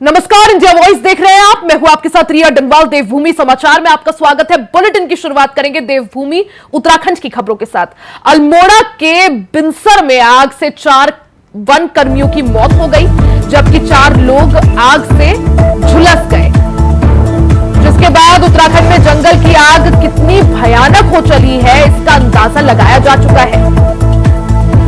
नमस्कार, India voice देख रहे हैं आप। मैं हूं आपके साथ रिया डंवाल। देवभूमि समाचार में आपका स्वागत है। बुलेटिन की शुरुआत करेंगे देवभूमि उत्तराखंड की खबरों के साथ। अल्मोड़ा के बिनसर में आग से 4 वन कर्मियों की मौत हो गई, जबकि 4 लोग आग से झुलस गए, जिसके बाद उत्तराखंड में जंगल की आग कितनी भयानक हो चली है, इसका अंदाजा लगाया जा चुका है।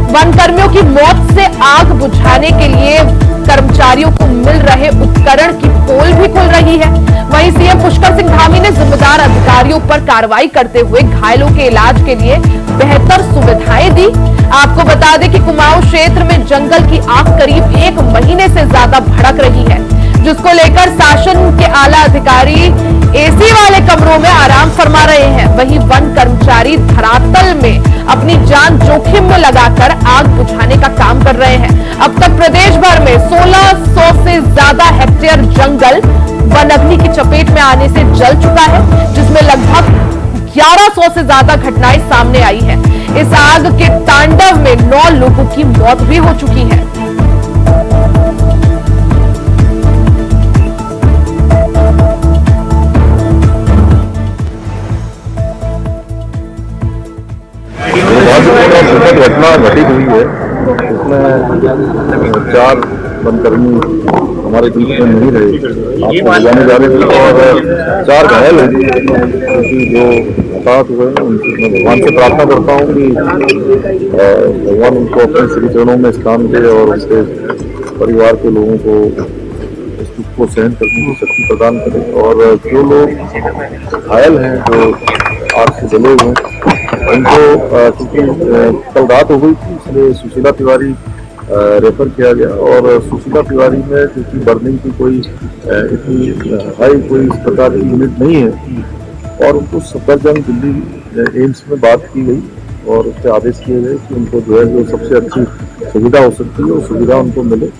वन कर्मियों की मौत से आग बुझाने के लिए कर्मचारियों को मिल रहे उपकरण की पोल भी खुल रही है। वहीं सीएम पुष्कर सिंह धामी ने जिम्मेदार अधिकारियों पर कार्रवाई करते हुए घायलों के इलाज के लिए बेहतर सुविधाएं दी। आपको बता दें कि कुमाऊं क्षेत्र में जंगल की आग करीब 1 महीने से ज्यादा भड़क रही है, जिसको लेकर शासन के आला अधिकारी एसी वाले कमरों में आराम फरमा रहे हैं। वहीं वन कर्मचारी धरातल में अपनी जान जोखिम में लगाकर आग बुझाने का काम कर रहे हैं। अब तक प्रदेश भर में 1600 से ज्यादा हेक्टेयर जंगल वन अग्नि की चपेट में आने से जल चुका है, जिसमें लगभग 1100 से ज्यादा घटनाएं सामने आई है। इस आग के तांडव में 9 लोगों की मौत भी हो चुकी है। घटना घटित हुई है, इसमें 4 वनकर्मी हमारे बीच में नहीं रहे, आपको जाने जा रहे थे और 4 घायल हैं, क्योंकि जो हताहत हुए हैं उनकी मैं भगवान से प्रार्थना करता हूँ कि भगवान उनको अपने श्री चरणों में स्थान दे और उनके परिवार के लोगों को इस दुख को सहन करने की शक्ति प्रदान करे। और जो लोग घायल हैं, जो आग से जले हुए हैं, उनको क्योंकि कल रात हो गई थी, इसलिए सुशीला तिवारी रेफर किया गया। और सुशीला तिवारी में क्योंकि बर्निंग की कोई इतनी हाई कोई इस प्रकार की यूनिट नहीं है, और उनको सफदरजंग दिल्ली एम्स में बात की गई और उससे आदेश किए गए कि उनको जो है जो सबसे अच्छी सुविधा हो सकती है वो सुविधा उनको मिले।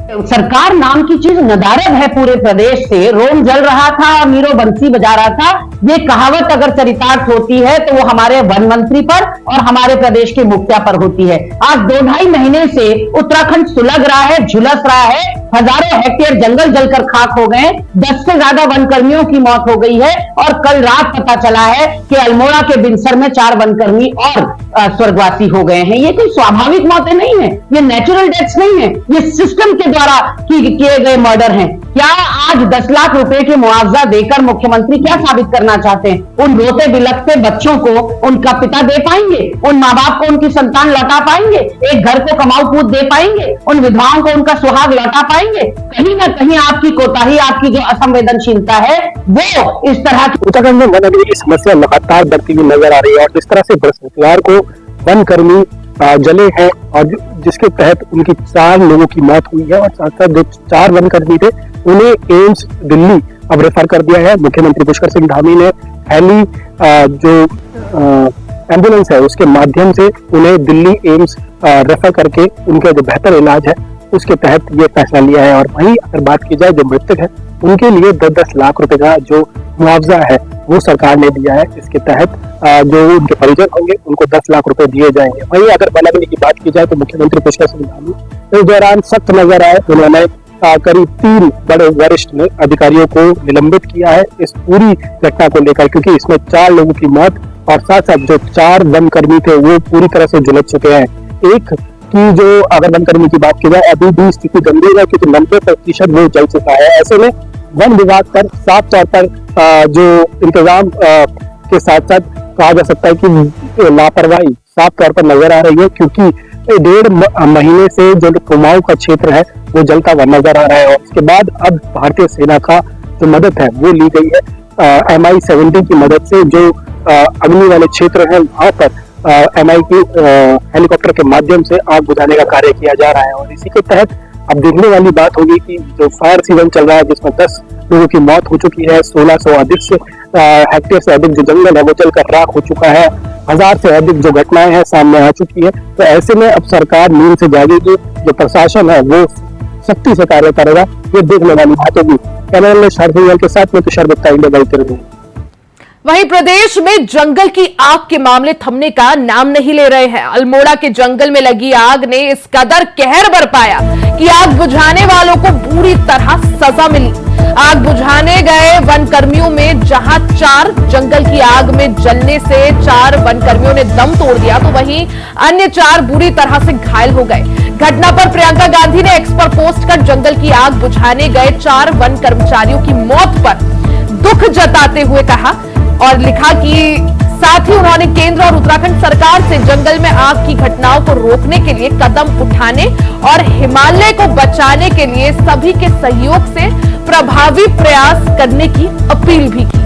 सरकार नाम की चीज नदारद है पूरे प्रदेश से। रोम जल रहा था और नीरो बंसी बजा रहा था। ये कहावत अगर चरितार्थ होती है तो वो हमारे वन मंत्री पर और हमारे प्रदेश के मुखिया पर होती है। आज 2-2.5 महीने से उत्तराखंड सुलग रहा है, झुलस रहा है। हजारों हेक्टेयर जंगल जलकर खाक हो गए। 10 से ज्यादा वनकर्मियों की मौत हो गई है और कल रात पता चला है कि अल्मोड़ा के बिनसर में 4 वनकर्मी और स्वर्गवासी हो गए हैं। ये कोई स्वाभाविक मौतें नहीं है, ये नेचुरल डेथ्स नहीं है, ये सिस्टम के द्वारा किए गए मर्डर हैं। क्या आज 10 लाख रुपए के मुआवजा देकर मुख्यमंत्री क्या साबित करना चाहते हैं? उन रोते बिलखते बच्चों को उनका पिता दे पाएंगे? उन माँ बाप को उनकी संतान लौटा पाएंगे? एक घर को कमाऊ पूत दे पाएंगे? उन विधवाओं को उनका सुहाग लौटा पाएंगे? कहीं ना कहीं आपकी कोताही, आपकी जो असंवेदनशीलता है वो इस तरह की। उत्तराखंड में वन अग्नि की समस्या लगातार बढ़ती हुई नजर आ रही है और जिस तरह से बृहस्पतिवार को वन कर्मी जले हैं और जिसके तहत उनकी 4 लोगों की मौत हुई है और साथ साथ जो 4 वन कर्मी थे उन्हें एम्स दिल्ली अब रेफर कर दिया है। मुख्यमंत्री पुष्कर सिंह धामी ने हेली जो एम्बुलेंस है उसके माध्यम से उन्हें दिल्ली एम्स रेफर करके उनका जो बेहतर इलाज है उसके तहत ये फैसला लिया है। और वहीं अगर बात की जाए जो मृतक है उनके लिए 10-10 लाख रुपए का जो मुआवजा है वो सरकार ने दिया है। इसके तहत जो उनके परिजन होंगे उनको 10 लाख रुपए दिए जाएंगे। वहीं अगर वन अग्नि की बात की जाए तो मुख्यमंत्री पुष्कर सिंह धामी इस दौरान सख्त नजर आए। उन्होंने करीब 3 बड़े वरिष्ठ अधिकारियों को निलंबित किया है इस पूरी घटना को लेकर, क्योंकि इसमें 4 लोगों की मौत और साथ साथ जो 4 वन कर्मी थे वो पूरी तरह से झुलस चुके हैं। एक की जो अगर वन कर्मी की बात की जाए अभी भी स्थिति गंभीर है, क्योंकि 90% वो जल चुका है। ऐसे में वन विभाग पर साफ तौर पर जो इंतजाम के साथ साथ कहा जा सकता है कि लापरवाही साफ तौर पर नजर आ रही है, क्योंकि 1.5 महीने से जो कुमाऊं का क्षेत्र है वो जलता हुआ नजर आ रहा है। और उसके बाद अब भारतीय सेना का जो मदद है वो ली गई है। MI-17 की मदद से जो अग्नि वाले क्षेत्र है वहां पर MI की हेलीकॉप्टर के माध्यम से आग बुझाने का कार्य किया जा रहा है। और इसी के तहत अब देखने वाली बात होगी कि जो फायर सीजन चल रहा है जिसमें 10 लोगों की मौत हो चुकी है, 1600 अधिक से हेक्टेयर से अधिक जो जंगल है वो जलकर राख हो चुका है, 1000 से अधिक जो घटनाएं हैं सामने आ चुकी है। तो ऐसे में अब सरकार नींद से जागेगी, जो प्रशासन है वो सख्ती से कार्य करेगा, ये देखने वाली बात होगी। कैमरामैन शारद के साथ में तुषार गुप्ता, इंडिया वॉइस। वहीं प्रदेश में जंगल की आग के मामले थमने का नाम नहीं ले रहे हैं। अल्मोड़ा के जंगल में लगी आग ने इस कदर कहर बरपाया कि आग बुझाने वालों को बुरी तरह सजा मिली। आग बुझाने गए वन कर्मियों में जहां 4 जंगल की आग में जलने से 4 वन कर्मियों ने दम तोड़ दिया, तो वहीं अन्य 4 बुरी तरह से घायल हो गए। घटना पर प्रियंका गांधी ने एक्स पर पोस्ट कर जंगल की आग बुझाने गए 4 वन कर्मचारियों की मौत पर दुख जताते हुए कहा और लिखा कि साथ ही उन्होंने केंद्र और उत्तराखंड सरकार से जंगल में आग की घटनाओं को रोकने के लिए कदम उठाने और हिमालय को बचाने के लिए सभी के सहयोग से प्रभावी प्रयास करने की अपील भी की।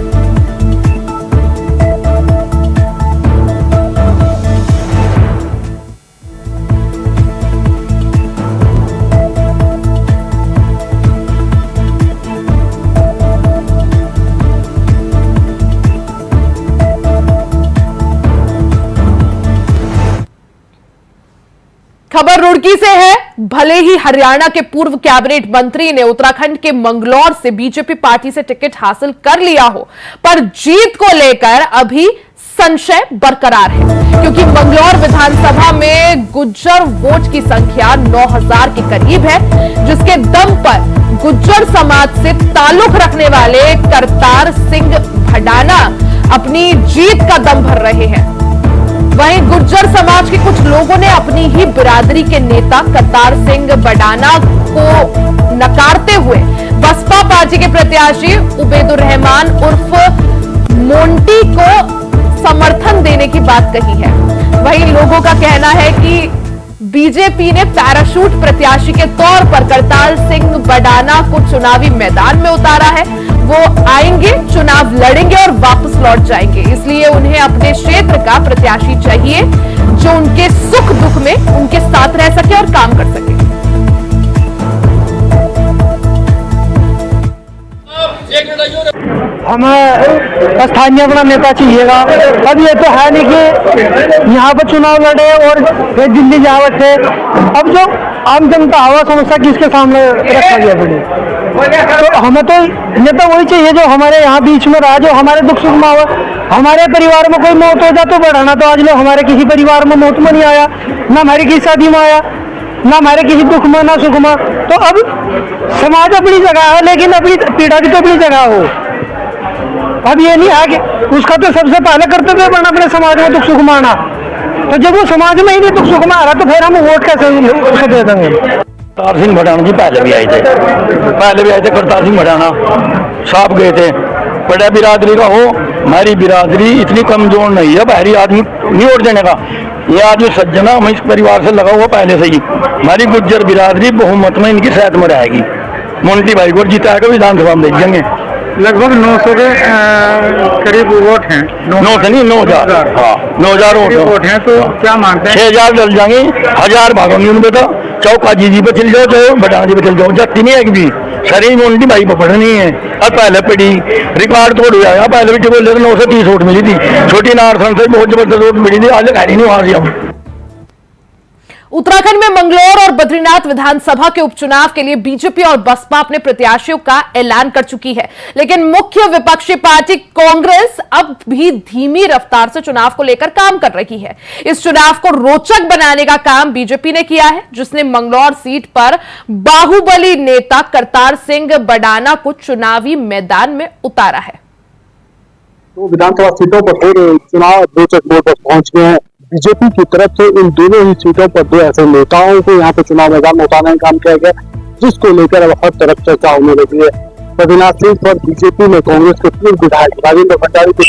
खबर रुड़की से है। भले ही हरियाणा के पूर्व कैबिनेट मंत्री ने उत्तराखंड के मंगलौर से बीजेपी पार्टी से टिकट हासिल कर लिया हो, पर जीत को लेकर अभी संशय बरकरार है, क्योंकि मंगलौर विधानसभा में गुज्जर वोट की संख्या 9000 के करीब है, जिसके दम पर गुज्जर समाज से ताल्लुक रखने वाले करतार सिंह भडाना अपनी जीत का दम भर रहे हैं। वहीं गुज्जर समाज के कुछ लोगों ने अपनी ही बिरादरी के नेता करतार सिंह भडाना को नकारते हुए बसपा पार्टी के प्रत्याशी उबैदुर रहमान उर्फ मोंटी को समर्थन देने की बात कही है। वहीं लोगों का कहना है कि बीजेपी ने पैराशूट प्रत्याशी के तौर पर करतार सिंह भडाना को चुनावी मैदान में उतारा है। वो आएंगे, चुनाव लड़ेंगे और वापस लौट जाएंगे, इसलिए उन्हें अपने क्षेत्र का प्रत्याशी चाहिए जो उनके सुख दुख में उनके साथ रह सके और काम कर सके। हमें स्थानीय अपना नेता चाहिएगा। अब ये तो है नहीं कि यहाँ पर चुनाव लड़े और फिर दिल्ली जा बैठे। अब जो आम जनता हवा समस्या किसके सामने रखा गया बड़ी, तो हमें तो नेता वही चाहिए जो हमारे यहाँ बीच में रहा, जो हमारे दुख सुख में हो। हमारे परिवार में कोई मौत हो जाए तो बढ़ाना, तो आज लोग हमारे किसी परिवार में मौत में नहीं आया, ना हमारी किसी शादी में आया, ना हमारे किसी दुख में ना सुख में। तो अब समाज अपनी जगह है, लेकिन अपनी पीड़ा भी तो अपनी जगह हो। अब ये नहीं है कि उसका तो सबसे पहले कर्तव्य बना अपने समाज में दुख सुख में आना। तो जब वो समाज में ही नहीं दुख सुख में आ रहा, तो फिर हम वोट कैसे उसे दे देंगे। करतार सिंह भडाना जी पहले भी आए थे करतार सिंह भडाना साहब गए थे। बड़ा बिरादरी का हो, हमारी बिरादरी इतनी कमजोर नहीं है, बाहरी आदमी नहीं वोट देने का। ये आदमी सज्जना हम इस परिवार से लगा हुआ पहले से ही। हमारी गुज्जर बिरादरी बहुमत में इनकी साथ में रहेगी। मोंटी भाई को जिताएगा विधानसभा में भेजेंगे। लगभग 900 के करीब वोट हैं। 9 से नहीं 9000, हाँ 9000 वोट हैं। तो क्या मानते हैं? 6000 डल जाएंगे, 1000 भागोंगे उनमें। तो चौका जी पे चल जाओ, चाहे भडाना जी पे चल जाओ, जाती नहीं है कि भी शरीर मोंटी भाई पर पढ़नी है। अब पहले पड़ी रिकॉर्ड तोड़ हुआ है। पहले भी बोले 930 वोट मिली थी, छोटी नारसन से बहुत जबरदस्त वोट मिली थी। आज खैरी नहीं वहां से। अब उत्तराखंड में मंगलौर और बद्रीनाथ विधानसभा के उपचुनाव के लिए बीजेपी और बसपा अपने प्रत्याशियों का ऐलान कर चुकी है, लेकिन मुख्य विपक्षी पार्टी कांग्रेस अब भी धीमी रफ्तार से चुनाव को लेकर काम कर रही है। इस चुनाव को रोचक बनाने का काम बीजेपी ने किया है, जिसने मंगलौर सीट पर बाहुबली नेता करतार सिंह भडाना को चुनावी मैदान में उतारा है। तो विधानसभा सीटों पर हो रहे चुनाव रोचक मोड़ पर पहुंच गए हैं। बीजेपी की तरफ से इन दोनों ही सीटों पर 2 ऐसे नेताओं को यहाँ पे चुनाव मैदान में उतारने का काम किया गया, जिसको लेकर अब हर तरफ चर्चा होने लगी है। बद्रीनाथ सीट पर बीजेपी ने कांग्रेस के पूर्व विधायक राजेंद्र भंडारी को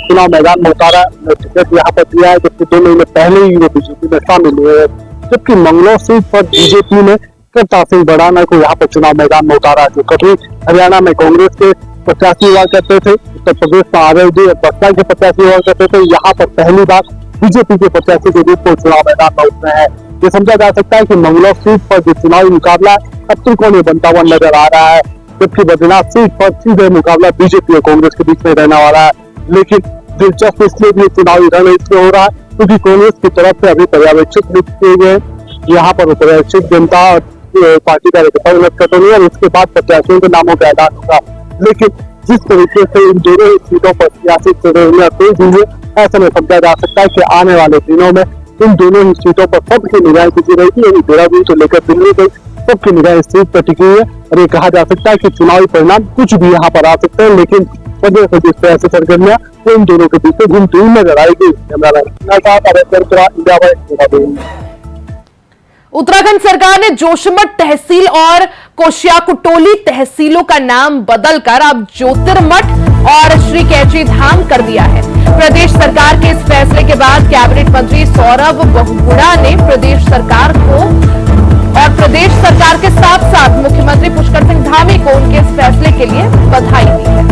चुनाव मैदान में उतारा, टिकट यहाँ पर दिया है, जबकि 2 महीने पहले ही वो बीजेपी में शामिल हुए हैं। जबकि मंगलौर सीट पर बीजेपी ने करतार सिंह भडाना को यहाँ पर चुनाव मैदान में उतारा, जो कभी हरियाणा में कांग्रेस के प्रत्याशी हुआ करते थे, उत्तर प्रदेश में आरएलडी और बसपा के प्रत्याशी हुआ करते थे। यहाँ पर पहली बार बीजेपी के प्रत्याशी के रूप में चुनाव मैदान में उतरे हैं। ये समझा जा सकता है कि मंगलौर सीट पर जो चुनावी मुकाबला अब त्रिकोणीय बनता हुआ नजर आ रहा है, जबकि बद्रीनाथ सीट पर सीधे मुकाबला बीजेपी और कांग्रेस के बीच में रहने वाला है। लेकिन दिलचस्प इसलिए भी चुनावी रण इसलिए हो रहा है क्योंकि कांग्रेस की तरफ से अभी पर्यवेक्षक नियुक्त किए गए। यहाँ पर पर्यवेक्षक जनता और पार्टी का कार्यकर्ता और उसके बाद प्रत्याशियों के नामों का ऐलान होगा। लेकिन जिस तरीके से इन दोनों ही सीटों पर सियासी सरगर्मियां तेज हुई है, ऐसे में समझा जा सकता है कि आने वाले दिनों में इन दोनों ही सीटों पर सबकी निगाहें टिकी रहेगी। यानी देहरादून से लेकर दिल्ली तक सबकी निगाहें इस सीट पर टिकी हुई है और ये कहा जा सकता है कि चुनावी परिणाम कुछ भी यहाँ पर आ सकते हैं, लेकिन वजह से जिस तरह से सरगर्मियां वो इन दोनों के बीच में धूम नजर आएगी। उत्तराखंड सरकार ने जोशीमठ तहसील और कोशियाकुटोली तहसीलों का नाम बदलकर अब ज्योतिर्मठ और श्री कैची धाम कर दिया है। प्रदेश सरकार के इस फैसले के बाद कैबिनेट मंत्री सौरभ बहुगुणा ने प्रदेश सरकार को और प्रदेश सरकार के साथ साथ मुख्यमंत्री पुष्कर सिंह धामी को उनके इस फैसले के लिए बधाई दी है।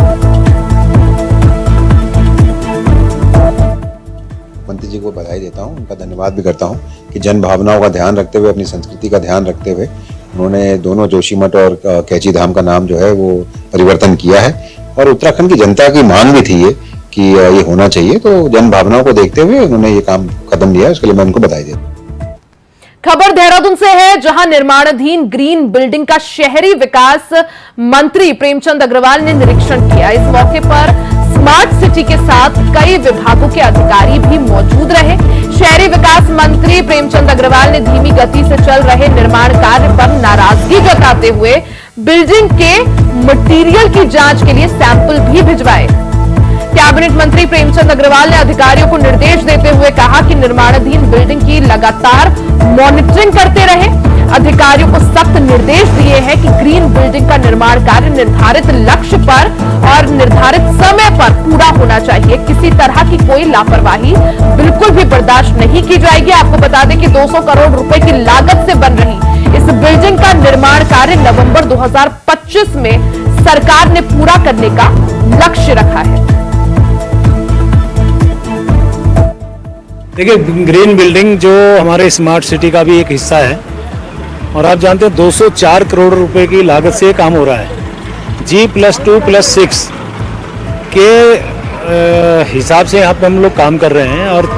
मंत्री जी को बधाई देता हूं, उनका धन्यवाद भी करता हूं कि जन भावनाओं का ध्यान रखते हुए, अपनी संस्कृति का ध्यान रखते हुए उन्होंने दोनों जोशीमठ और कैची धाम का नाम जो है वो परिवर्तन किया है। और उत्तराखंड की जनता की मांग भी थी ये कि ये होना चाहिए, तो जन भावनाओं को देखते हुए उन्होंने ये काम कदम लिया है, उसके लिए मैं उनको बधाई देता हूं। खबर देहरादून से है, जहां निर्माणाधीन ग्रीन बिल्डिंग का शहरी विकास मंत्री प्रेमचंद अग्रवाल ने निरीक्षण किया। इस मौके पर स्मार्ट सिटी के साथ कई विभागों के अधिकारी भी मौजूद रहे। शहरी विकास मंत्री प्रेमचंद अग्रवाल ने धीमी गति से चल रहे निर्माण कार्य पर नाराजगी जताते हुए बिल्डिंग के मटेरियल की जांच के लिए सैंपल भी भिजवाए। कैबिनेट मंत्री प्रेमचंद अग्रवाल ने अधिकारियों को निर्देश देते हुए कहा कि निर्माणाधीन बिल्डिंग की लगातार मॉनिटरिंग करते रहे। अधिकारियों को सख्त निर्देश दिए हैं कि ग्रीन बिल्डिंग का निर्माण कार्य निर्धारित लक्ष्य पर और निर्धारित समय पर पूरा होना चाहिए। किसी तरह की कोई लापरवाही बिल्कुल भी बर्दाश्त नहीं की जाएगी। आपको बता दें कि 200 करोड़ रुपए की लागत से बन रही इस बिल्डिंग का निर्माण कार्य नवंबर 2025 में सरकार ने पूरा करने का लक्ष्य रखा है। देखिए, ग्रीन बिल्डिंग जो हमारे स्मार्ट सिटी का भी एक हिस्सा है और आप जानते हैं 204 करोड़ रुपए की लागत से ये काम हो रहा है। G+2+6 के हिसाब से यहाँ पे हम लोग काम कर रहे हैं और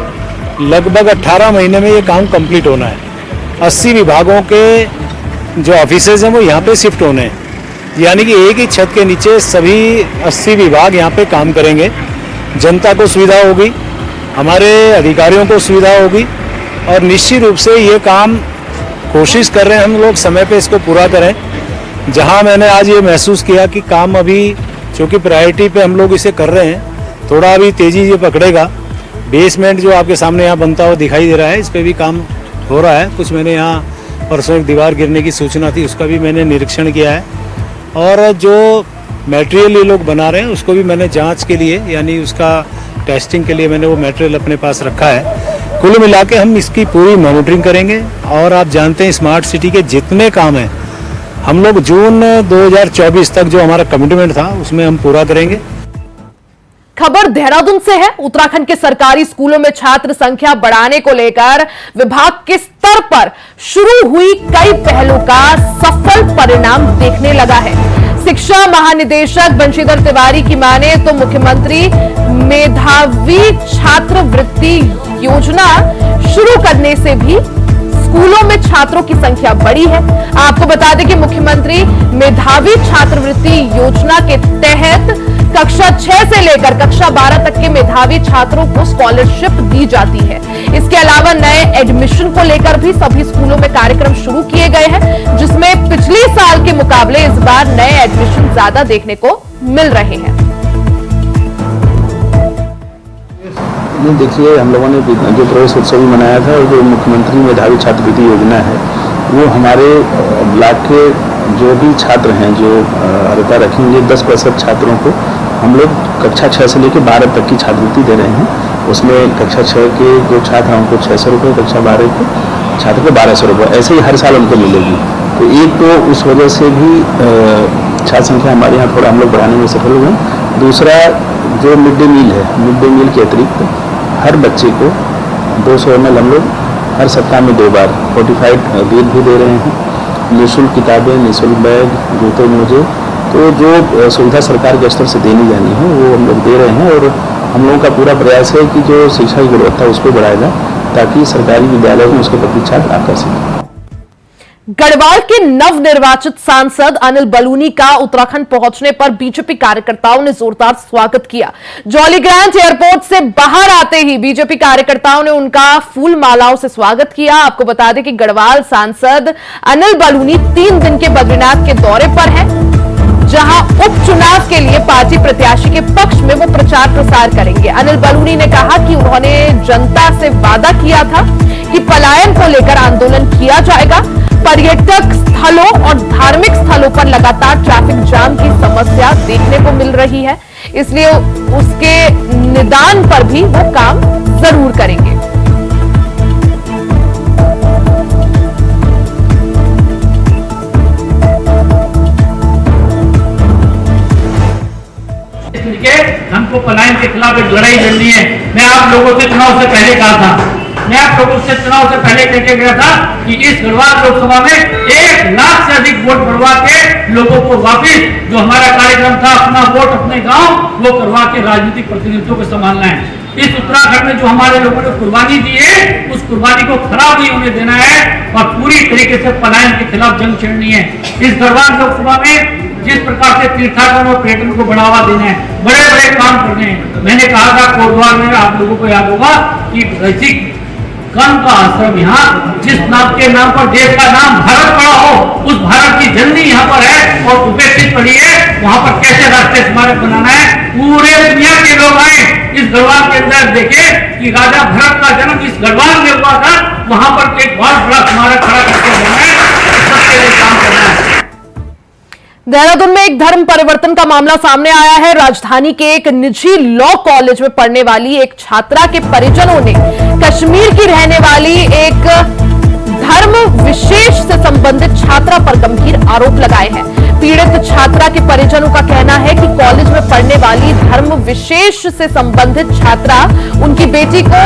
लगभग 18 महीने में ये काम कंप्लीट होना है। 80 विभागों के जो ऑफिसेज हैं वो यहाँ पे शिफ्ट होने हैं, यानी कि एक ही छत के नीचे सभी 80 विभाग यहाँ पे काम करेंगे। जनता को सुविधा होगी, हमारे अधिकारियों को सुविधा होगी और निश्चित रूप से ये काम कोशिश कर रहे हैं हम लोग समय पे इसको पूरा करें। जहां मैंने आज ये महसूस किया कि काम अभी चूँकि प्रायोरिटी पे हम लोग इसे कर रहे हैं, थोड़ा अभी तेज़ी ये पकड़ेगा। बेसमेंट जो आपके सामने यहाँ बनता हुआ दिखाई दे रहा है, इस पर भी काम हो रहा है। कुछ मैंने यहाँ परसों एक दीवार गिरने की सूचना थी, उसका भी मैंने निरीक्षण किया है और जो मटेरियल ये लोग बना रहे हैं उसको भी मैंने जाँच के लिए यानी उसका टेस्टिंग के लिए मैंने वो मटेरियल अपने पास रखा है। कुल मिला के हम इसकी पूरी मॉनिटरिंग करेंगे और आप जानते हैं स्मार्ट सिटी के जितने काम हैं हम लोग जून 2024 तक जो हमारा कमिटमेंट था उसमें हम पूरा करेंगे। खबर देहरादून से है। उत्तराखंड के सरकारी स्कूलों में छात्र संख्या बढ़ाने को लेकर विभाग के स्तर पर शुरू हुई कई पहलों का सफल परिणाम देखने लगा है। शिक्षा महानिदेशक बंशीधर तिवारी की माने तो मुख्यमंत्री मेधावी छात्रवृत्ति योजना शुरू करने से भी स्कूलों में छात्रों की संख्या बढ़ी है। आपको बता दें कि मुख्यमंत्री मेधावी छात्रवृत्ति योजना के तहत कक्षा 6 से लेकर कक्षा 12 तक के मेधावी छात्रों को स्कॉलरशिप दी जाती है। इसके अलावा नए एडमिशन को लेकर भी सभी स्कूलों में कार्यक्रम शुरू किए गए हैं, जिसमें पिछले साल के मुकाबले इस बार नए एडमिशन ज्यादा देखने को मिल रहे हैं। देखिए, हम लोगों ने जो प्रवेश उत्सव भी मनाया था और जो मुख्यमंत्री मेधावी छात्रवृत्ति योजना है वो हमारे ब्लॉक के जो भी छात्र हैं जो अर्हता रखेंगे 10% छात्रों को हम लोग कक्षा 6 से लेकर 12 तक की छात्रवृत्ति दे रहे हैं। उसमें कक्षा 6 के जो छात्र हैं उनको 600 रुपये, कक्षा 12 के छात्र को 1200 रुपये, ऐसे ही हर साल उनको मिलेगी। तो एक तो उस वजह से भी छात्र संख्या हमारे यहाँ थोड़ा हम लोग बढ़ाने में सफल हुए। दूसरा, जो मिड डे मील है, मिड डे मील के अतिरिक्त हर बच्चे को 200 ml हम लोग हर सप्ताह में 2 बार फोर्टिफाइड दूध भी दे रहे हैं। निःशुल्क किताबें, निःशुल्क बैग, जूते मोजे, तो जो सुविधा सरकार के स्तर से देनी जानी है वो हम लोग दे रहे हैं। और हम लोगों का पूरा प्रयास है कि जो शिक्षा की गुणवत्ता उसको बढ़ाया जाए ताकि सरकारी विद्यालय में उसके प्रति छात्र आकर्षित। गढ़वाल के नवनिर्वाचित सांसद अनिल बलूनी का उत्तराखंड पहुंचने पर बीजेपी कार्यकर्ताओं ने जोरदार स्वागत किया। जॉलीग्रांट एयरपोर्ट से बाहर आते ही बीजेपी कार्यकर्ताओं ने उनका फूल मालाओं से स्वागत किया। आपको बता दें कि गढ़वाल सांसद अनिल बलूनी 3 दिन के बद्रीनाथ के दौरे पर हैं, जहां उपचुनाव के लिए पार्टी प्रत्याशी के पक्ष में वो प्रचार प्रसार करेंगे। अनिल बलूनी ने कहा कि उन्होंने जनता से वादा किया था कि पलायन को लेकर आंदोलन किया जाएगा। पर्यटक स्थलों और धार्मिक स्थलों पर लगातार ट्रैफिक जाम की समस्या देखने को मिल रही है, इसलिए उसके निदान पर भी वो काम जरूर करेंगे। हमको पलायन के खिलाफ एक लड़ाई लड़नी है। मैं आप लोगों से चुनाव से पहले कहा था, मैं आप लोगों से चुनाव से पहले कह के गया था कि इस गढ़वाल लोकसभा में 1 लाख से अधिक वोट बढ़वा के लोगों को वापिस जो हमारा कार्यक्रम था अपना वोट अपने गांव वो करवा के राजनीतिक प्रतिनिधित्व को संभालना है। इस उत्तराखंड में जो हमारे लोगों ने कुर्बानी दी है उस कुर्बानी को खराब नहीं होने देना है और पूरी तरीके से पलायन के खिलाफ जंग छेड़नी है। इस गढ़वाल लोकसभा में जिस प्रकार से तीर्थाटन और पर्यटन को बढ़ावा देना है, बड़े बड़े काम करने हैं। मैंने कहा था कोटद्वार में, आप लोगों को याद होगा कि रसिक कर्ण का आश्रम यहाँ जिस नाम के नाम पर देश का नाम भारत पड़ा हो, उस भारत की जननी यहाँ पर है और उपेक्षित पड़ी है। वहां पर कैसे राष्ट्रीय स्मारक बनाना है, पूरे दुनिया के लोग आए इस गढ़वाल के अंदर देखे कि राजा भरत का जन्म इस गढ़वाल में हुआ था। वहां पर एक बहुत बड़ा स्मारक खड़ा करके देना है, सबके लिए काम करना है। देहरादून में एक धर्म परिवर्तन का मामला सामने आया है। राजधानी के एक निजी लॉ कॉलेज में पढ़ने वाली एक छात्रा के परिजनों ने कश्मीर की रहने वाली एक धर्म विशेष से संबंधित छात्रा पर गंभीर आरोप लगाए हैं। पीड़ित छात्रा के परिजनों का कहना है कि कॉलेज में पढ़ने वाली धर्म विशेष से संबंधित छात्रा उनकी बेटी को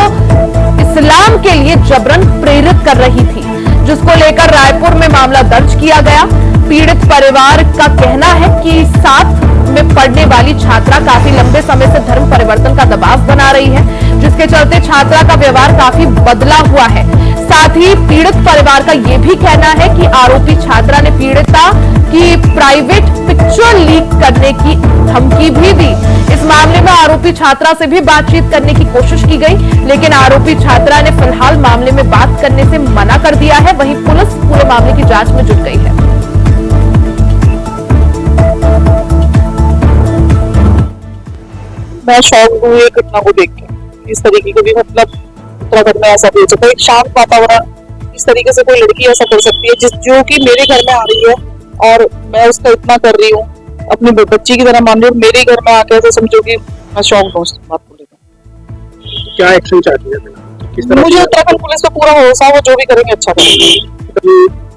इस्लाम के लिए जबरन प्रेरित कर रही थी, जिसको लेकर रायपुर में मामला दर्ज किया गया। पीड़ित परिवार का कहना है कि साथ में पढ़ने वाली छात्रा काफी लंबे समय से धर्म परिवर्तन का दबाव बना रही है, जिसके चलते छात्रा का व्यवहार काफी बदला हुआ है। साथ ही पीड़ित परिवार का यह भी कहना है कि आरोपी छात्रा ने पीड़िता की प्राइवेट पिक्चर लीक करने की धमकी भी दी। इस मामले में आरोपी छात्रा से भी बातचीत करने की कोशिश की गई, लेकिन आरोपी छात्रा ने फिलहाल मामले में बात करने से मना कर दिया है। वहीं पुलिस पूरे मामले की जांच में जुट गई है। मैं शॉक हुई है घटना को देख के। इस तरीके के भी मतलब उत्तराखंड में ऐसा भी हो सकता है, एक शांत वातावरण इस तरीके से कोई लड़की ऐसा कर सकती है जो कि मेरे घर में आ रही है और मैं उसका इतना कर रही हूँ, अपनी बच्ची की तरह मान रही हूँ, मेरे घर में आके तो समझो कि मैं शॉक हूँ उस बात को लेकर। क्या एक्शन चाहती है? मुझे उत्तराखंड पुलिस पे पूरा भरोसा, वो जो भी करेंगे अच्छा करेंगे।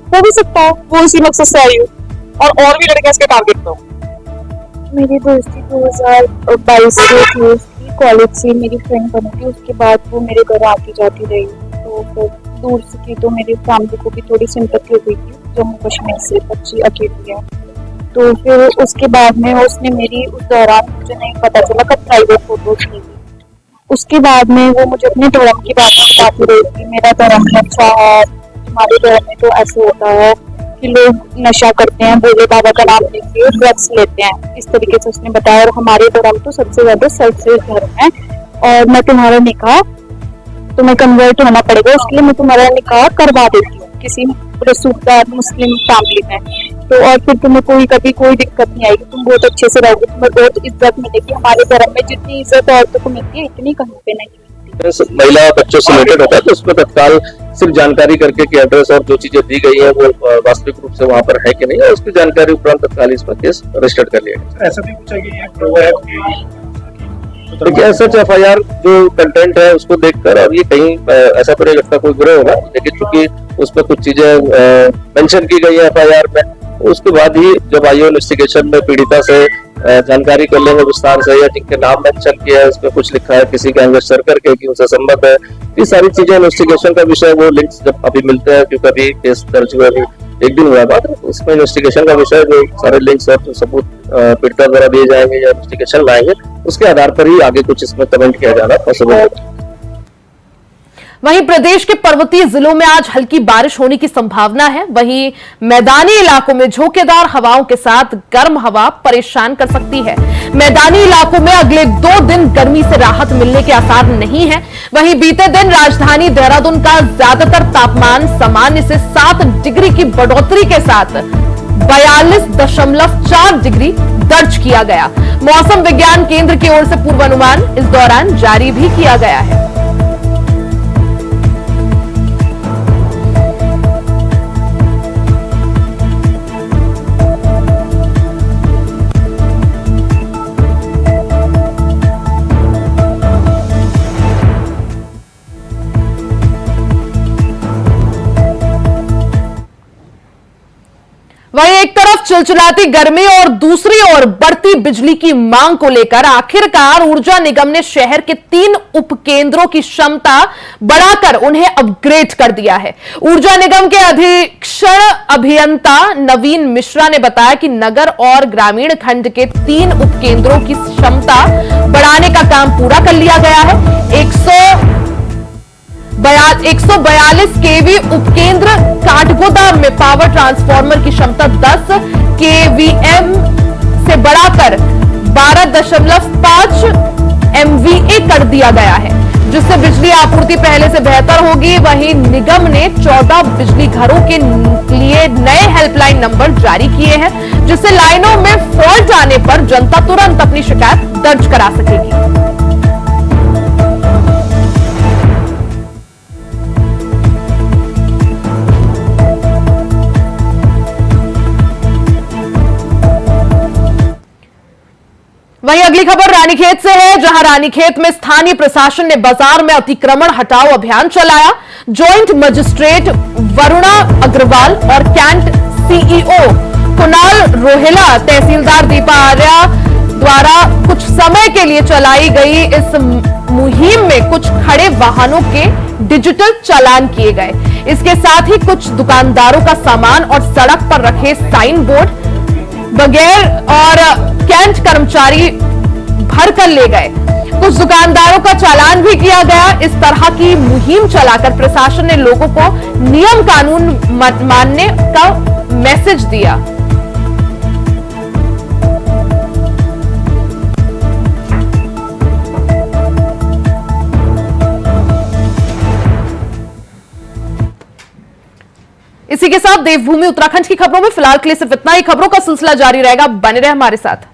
हो भी सकता है वो इसी मकसद से आई हो और भी लड़के इसके टारगेट पे हो। मेरी दोस्ती 2022 से थी, उसकी कॉलेज से मेरी फ्रेंड बनी थी। उसके बाद वो मेरे घर आती जाती रही, तो फिर दूर से थी तो मेरी फैमिली को भी थोड़ी सिंपैथी हो गई थी। जम्मू कश्मीर से बच्ची अकेली है, तो फिर उसके बाद में उसने मेरी उस दौरान मुझे नहीं पता चला कब प्राइवेट फोटोज ली थी। उसके बाद में वो मुझे अपने धर्म की बातें बताती रही थी, मेरा धर्म अच्छा है, हमारे धर्म में तो ऐसे होता है कि लोग नशा करते हैं, भोले बाबा का नाम लेके ड्रग्स लेते हैं, इस तरीके से उसने बताया। और हमारे धर्म तो सबसे ज्यादा सर्वश्रेष्ठ धर्म है और मैं तुम्हारा निकाह, तुम्हें कन्वर्ट होना पड़ेगा, उसके लिए मैं तुम्हारा निकाह करवा देती हूँ किसी रसूखदार मुस्लिम फैमिली में, तो और फिर तुम्हें कभी कोई दिक्कत नहीं आएगी, तुम बहुत अच्छे से रहोगे, तुम्हें बहुत इज्जत मिलेगी। हमारे धर्म में जितनी इज्जत औरतों को मिलती है इतनी कहीं पे नहीं मिलती। महिला बच्चों से रिलेटेड होता है तो उसमें तत्काल सिर्फ जानकारी करके कि एड्रेस और जो चीजें दी गई है वो वास्तविक रूप से वहाँ पर है कि नहीं है, उसकी जानकारी उपरांत तत्काल इस पर केस रजिस्टर कर लिया गया। ऐसा भी पूछा कि देखिए सच FIR जो कंटेंट है उसको देखकर और ये कहीं ऐसा तो नहीं लगता कोई गिरोह होगा, लेकिन चूंकि उस पर कुछ चीजें मेंशन की गई है FIR में, उसके बाद ही जब IO इन्वेस्टिगेशन में पीड़िता से जानकारी कर लेंगे विस्तार से, या जिनके नाम मेंशन किया है उसमें कुछ लिखा है किसी का एंगेजर करके कि उनसे संबंध है, ये सारी चीजें इन्वेस्टिगेशन का विषय, वो लिंक्स जब अभी मिलते हैं क्योंकि अभी केस दर्ज हुआ अभी 1 दिन हुआ बाद, उसमें इन्वेस्टिगेशन का विषय जो सारे लिंक्स और सबूत पीड़िता द्वारा दिए जाएंगे या इन्वेस्टिगेशन लाएंगे, उसके आधार पर ही आगे कुछ इसमें कमेंट किया जाना पॉसिबल है। वहीं प्रदेश के पर्वतीय जिलों में आज हल्की बारिश होने की संभावना है। वहीं मैदानी इलाकों में झोंकेदार हवाओं के साथ गर्म हवा परेशान कर सकती है। मैदानी इलाकों में अगले 2 दिन गर्मी से राहत मिलने के आसार नहीं है। वहीं बीते दिन राजधानी देहरादून का ज्यादातर तापमान सामान्य से 7 डिग्री की बढ़ोतरी के साथ 42.4 डिग्री दर्ज किया गया। मौसम विज्ञान केंद्र की ओर से पूर्वानुमान इस दौरान जारी भी किया गया है। वहीं एक तरफ चिलचिलाती गर्मी और दूसरी ओर बढ़ती बिजली की मांग को लेकर आखिरकार ऊर्जा निगम ने शहर के 3 उपकेंद्रों की क्षमता बढ़ाकर उन्हें अपग्रेड कर दिया है। ऊर्जा निगम के अधीक्षण अभियंता नवीन मिश्रा ने बताया कि नगर और ग्रामीण खंड के 3 उपकेंद्रों की क्षमता बढ़ाने का काम पूरा कर लिया गया है। 142 केवी उपकेंद्र काठगोदाम में पावर ट्रांसफार्मर की क्षमता 10 केवीएम से बढ़ाकर 12.5 एमवीए कर दिया गया है, जिससे बिजली आपूर्ति पहले से बेहतर होगी। वहीं निगम ने 14 बिजली घरों के लिए नए हेल्पलाइन नंबर जारी किए हैं, जिससे लाइनों में फॉल्ट आने पर जनता तुरंत अपनी शिकायत दर्ज करा सकेगी। वहीं अगली खबर रानीखेत से है, जहां रानीखेत में स्थानीय प्रशासन ने बाजार में अतिक्रमण हटाओ अभियान चलाया। जॉइंट मजिस्ट्रेट वरुणा अग्रवाल और कैंट सीईओ कुणाल रोहेला, तहसीलदार दीपा आर्या द्वारा कुछ समय के लिए चलाई गई इस मुहिम में कुछ खड़े वाहनों के डिजिटल चालान किए गए। इसके साथ ही कुछ दुकानदारों का सामान और सड़क पर रखे साइन बोर्ड बगैर और कैंट कर्मचारी भर कर ले गए। कुछ दुकानदारों का चालान भी किया गया। इस तरह की मुहिम चलाकर प्रशासन ने लोगों को नियम कानून मानने का मैसेज दिया। इसी के साथ देवभूमि उत्तराखंड की खबरों में फिलहाल के लिए सिर्फ इतना ही। खबरों का सिलसिला जारी रहेगा, बने रहे हमारे साथ।